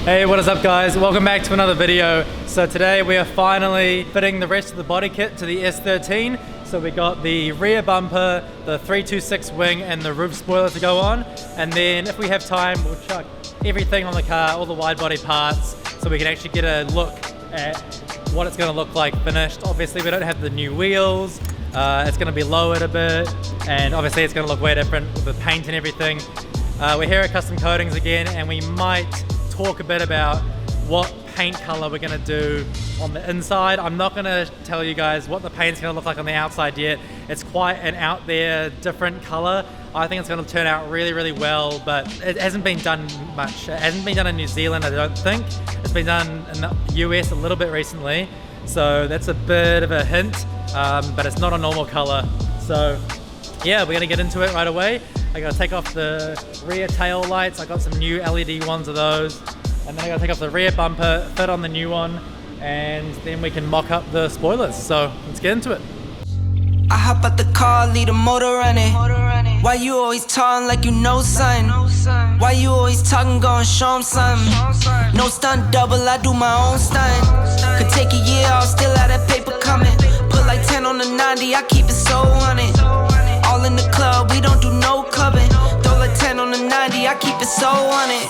Hey, what is up guys? Welcome back to another video. So today we are finally fitting the rest of the body kit to the S13. So we got the rear bumper, the 326 wing and the roof spoiler to go on. And then if we have time, we'll chuck everything on the car, all the wide body parts, so we can actually get a look at what it's gonna look like finished. Obviously we don't have the new wheels. It's gonna be lowered a bit, and obviously it's gonna look way different with the paint and everything. We're here at Custom Coatings again, and we might talk a bit about what paint color we're gonna do on the inside. I'm not gonna tell you guys what the paint's gonna look like on the outside yet. It's quite an out there, different color. I think it's gonna turn out really, really well, but it hasn't been done much. It hasn't been done in New Zealand, I don't think. It's been done in the US a little bit recently, so that's a bit of a hint, but it's not a normal color. So yeah, we're gonna get into it right away. I gotta take off the rear tail lights. I got some new LED ones of those. And then I gotta take off the rear bumper, fit on the new one, and then we can mock up the spoilers. So let's get into it. I hop out the car, leave the motor running. Why you always talking like you know something? Why you always talking, going show 'em something? No stunt double, I do my own stunt. Could take a year, I'll still have that paper coming. Put like 10 on the 90, I keep it so on it. All in the club, we don't do no clubbing. Throw like 10 on the 90, I keep it so on it.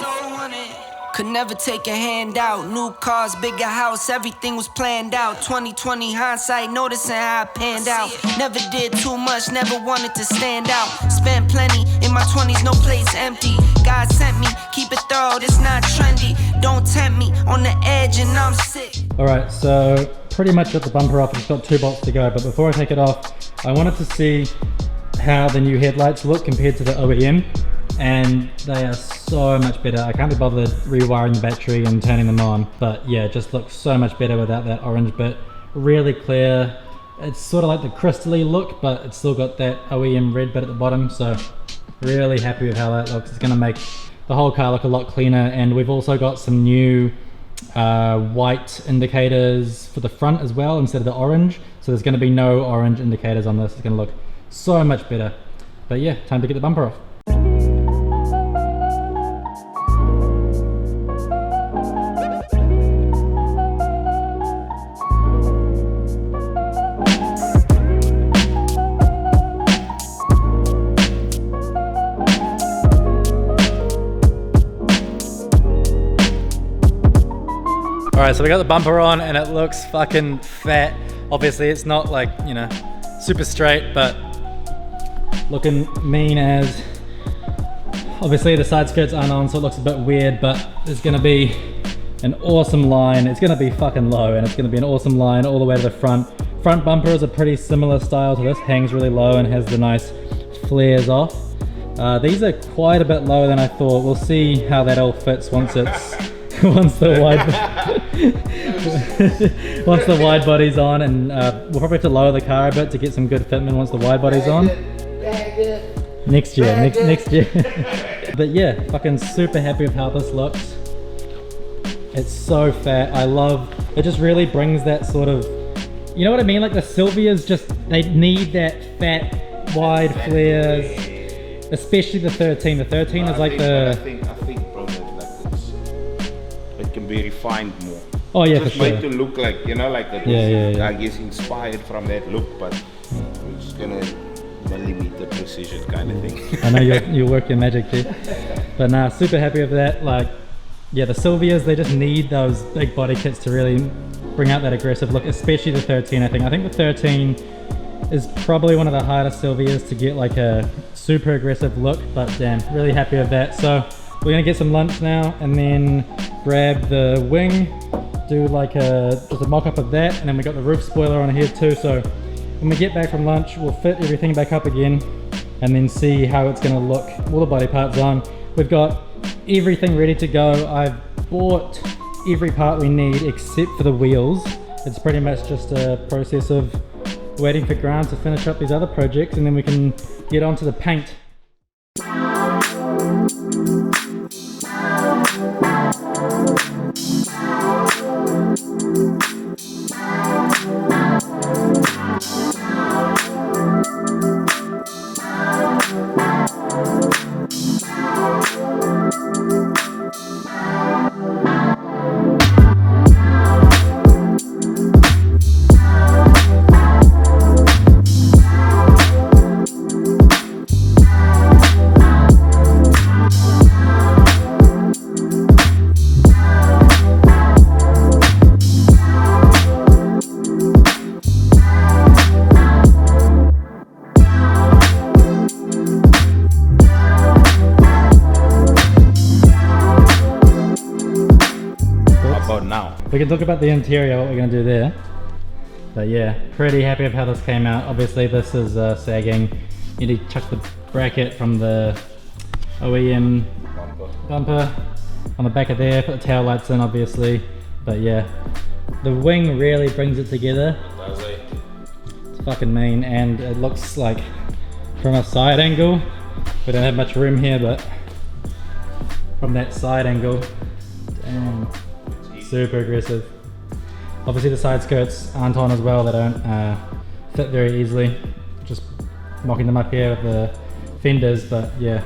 Could never take a hand out. New cars, bigger house, everything was planned out. 2020 hindsight, noticing how I panned out. Never did too much, never wanted to stand out. Spent plenty, in my 20s, no place empty. God sent me, keep it thorough, this not trendy. Don't tempt me, on the edge and I'm sick. Alright, so pretty much got the bumper off. It's got 2 bolts to go, but before I take it off, I wanted to see how the new headlights look compared to the OEM, and they are so much better. I can't be bothered rewiring the battery and turning them on, but yeah, it just looks so much better without that orange bit. Really clear. It's sort of like the crystally look, but it's still got that OEM red bit at the bottom, so really happy with how that looks. It's gonna make the whole car look a lot cleaner, and we've also got some new white indicators for the front as well instead of the orange, so there's gonna be no orange indicators on this. It's gonna look so much better. But yeah, time to get the bumper off. Alright, so we got the bumper on and it looks fucking fat. Obviously it's not like, you know, super straight, but looking mean as. Obviously the side skirts aren't on, so it looks a bit weird, but there's gonna be an awesome line. It's gonna be fucking low, and it's gonna be an awesome line all the way to the front. Front bumper is a pretty similar style to this, hangs really low and has the nice flares off. These are quite a bit lower than I thought. We'll see how that all fits once it's once the wide body's on, and we'll probably have to lower the car a bit to get some good fitment once the wide body's on. Next year, next year. But yeah, fucking super happy with how this looks. It's so fat. I love it. Just really brings that sort of, you know what I mean? Like the Silvias, just they need that fat, wide flares. Especially the 13. The 13 is like the. I think, bro, that it can be refined more. Oh yeah, just for sure. made to look like, you know, like that. Yeah. I guess inspired from that look, but we're just gonna millimeter precision kind of thing. I know you'll work your magic too. But nah, super happy with that. Like, yeah, the Silvias, they just need those big body kits to really bring out that aggressive look, especially the 13, I think. I think the 13 is probably one of the hardest Silvias to get like a super aggressive look, but damn, really happy with that. So we're gonna get some lunch now and then grab the wing, do like just a mock-up of that, and then we got the roof spoiler on here too. So when we get back from lunch, we'll fit everything back up again and then see how it's gonna look. All the body parts on. We've got everything ready to go. I've bought every part we need except for the wheels. It's pretty much just a process of waiting for Grant to finish up these other projects, and then we can get onto the paint. about now. We can talk about the interior, what we're gonna do there. But yeah, pretty happy with how this came out. Obviously this is sagging. You need to chuck the bracket from the OEM bumper on the back of there, put the tail lights in obviously. But yeah, the wing really brings it together. Does it? It's fucking mean, and it looks like from a side angle, we don't have much room here, but from that side angle, damn, super aggressive. Obviously the side skirts aren't on as well, they don't fit very easily. Just mocking them up here with the fenders, but yeah,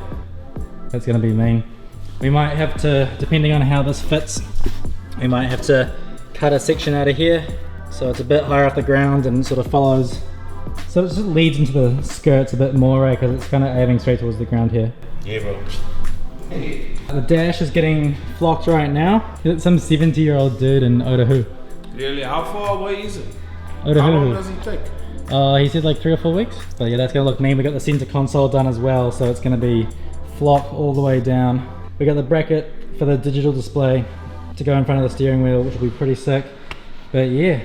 that's gonna be mean. We might have to, depending on how this fits, we might have to cut a section out of here so it's a bit higher off the ground and sort of follows, so it just leads into the skirts a bit more, right? Because it's kind of aiming straight towards the ground here. Yeah, bro. The dash is getting flocked right now. It's some 70-year-old dude in Otahu. Really? How far away is it? Otahu. How long does it take? He said like 3 or 4 weeks. But yeah, that's gonna look mean. We got the center console done as well, so it's gonna be flock all the way down. We got the bracket for the digital display to go in front of the steering wheel, which will be pretty sick. But yeah,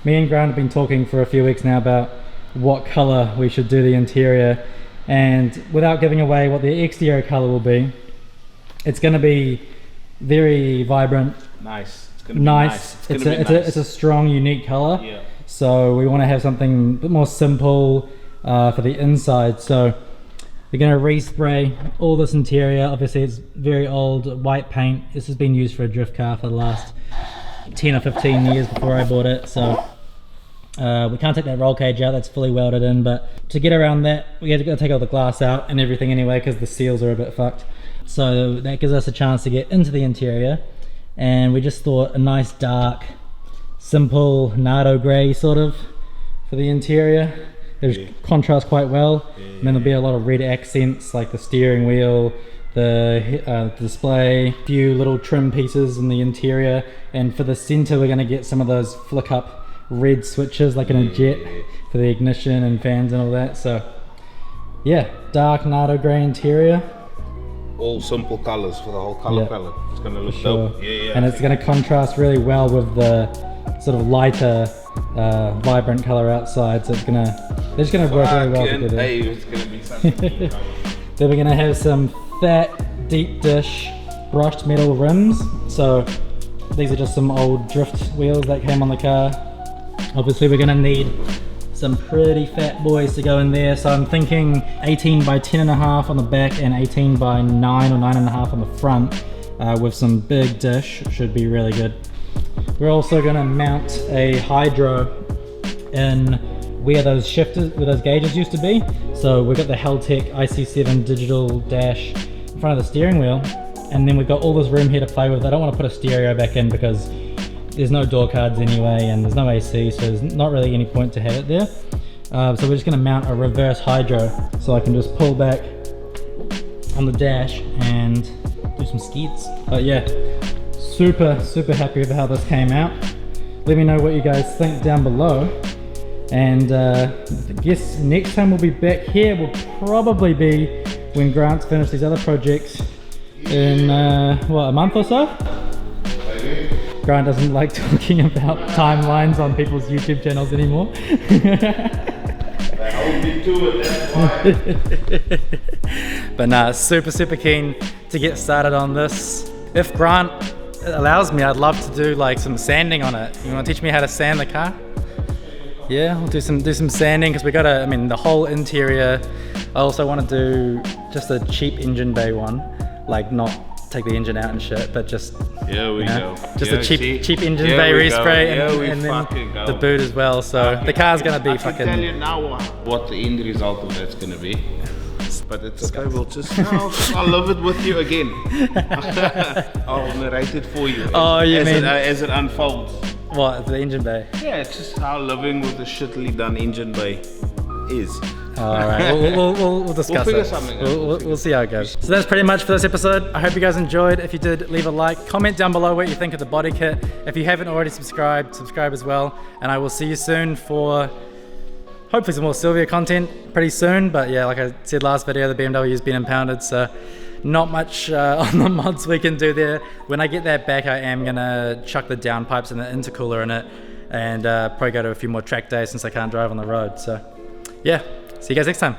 me and Grant have been talking for a few weeks now about what color we should do the interior, and without giving away what the exterior color will be, it's gonna be very vibrant. Nice. It's gonna be nice. It's a strong, unique color. Yeah. So we want to have something a bit more simple for the inside. So we're going to respray all this interior. Obviously it's very old white paint. This has been used for a drift car for the last 10 or 15 years before I bought it. So we can't take that roll cage out, that's fully welded in, but to get around that we have to take all the glass out and everything anyway because the seals are a bit fucked. So that gives us a chance to get into the interior, and we just thought a nice dark simple nardo grey sort of for the interior. It'll contrast quite well, and then there'll be a lot of red accents like the steering wheel, the display, a few little trim pieces in the interior, and for the center we're going to get some of those flick up red switches like in a jet for the ignition and fans and all that. So yeah, dark nardo grey interior. All simple colors for the whole color palette. It's going to look dope. Yeah. And it's going to contrast really well with the sort of lighter vibrant color outside, so they're just gonna work really well together. Hey, it's gonna be such a cool color. Then we're gonna have some fat deep dish brushed metal rims. So these are just some old drift wheels that came on the car. Obviously we're gonna need some pretty fat boys to go in there, so I'm thinking 18 by 10.5 on the back and 18 by 9 or 9.5 on the front, with some big dish. Should be really good. We're also going to mount a hydro in where those shifters, where those gauges used to be. So we've got the Heltec IC7 digital dash in front of the steering wheel, and then we've got all this room here to play with. I don't want to put a stereo back in because there's no door cards anyway, and there's no AC, so there's not really any point to have it there. So we're just going to mount a reverse hydro, so I can just pull back on the dash and do some skids. But yeah, super happy with how this came out. Let me know what you guys think down below, and I guess next time we'll be back here will probably be when Grant's finished these other projects in what, a month or so? Grant doesn't like talking about timelines on people's YouTube channels anymore. I'll be to it, that's why. But nah, super keen to get started on this. If Grant allows me, I'd love to do like some sanding on it. You want to teach me how to sand the car? Yeah, we'll do some sanding, because we got to, I mean, the whole interior. I also want to do just a cheap engine bay one, like not take the engine out and shit, but just just a cheap engine bay respray, and then the boot as well. So the car's gonna be fucking. I can tell you now what the end result of that's gonna be. But it's okay, we'll just, I'll love it with you again. I'll narrate it for you. Oh, you mean as it unfolds. What, the engine bay? Yeah, it's just how living with a shittily done engine bay is. Alright, we'll discuss We'll figure it. something out. We'll see how it goes. So that's pretty much for this episode. I hope you guys enjoyed. If you did, leave a like. Comment down below what you think of the body kit. If you haven't already subscribed, subscribe as well. And I will see you soon for hopefully some more Sylvia content pretty soon. But yeah, like I said last video, the BMW's been impounded, so not much on the mods we can do there. When I get that back, I am gonna chuck the downpipes and the intercooler in it, and probably go to a few more track days since I can't drive on the road. So yeah, see you guys next time.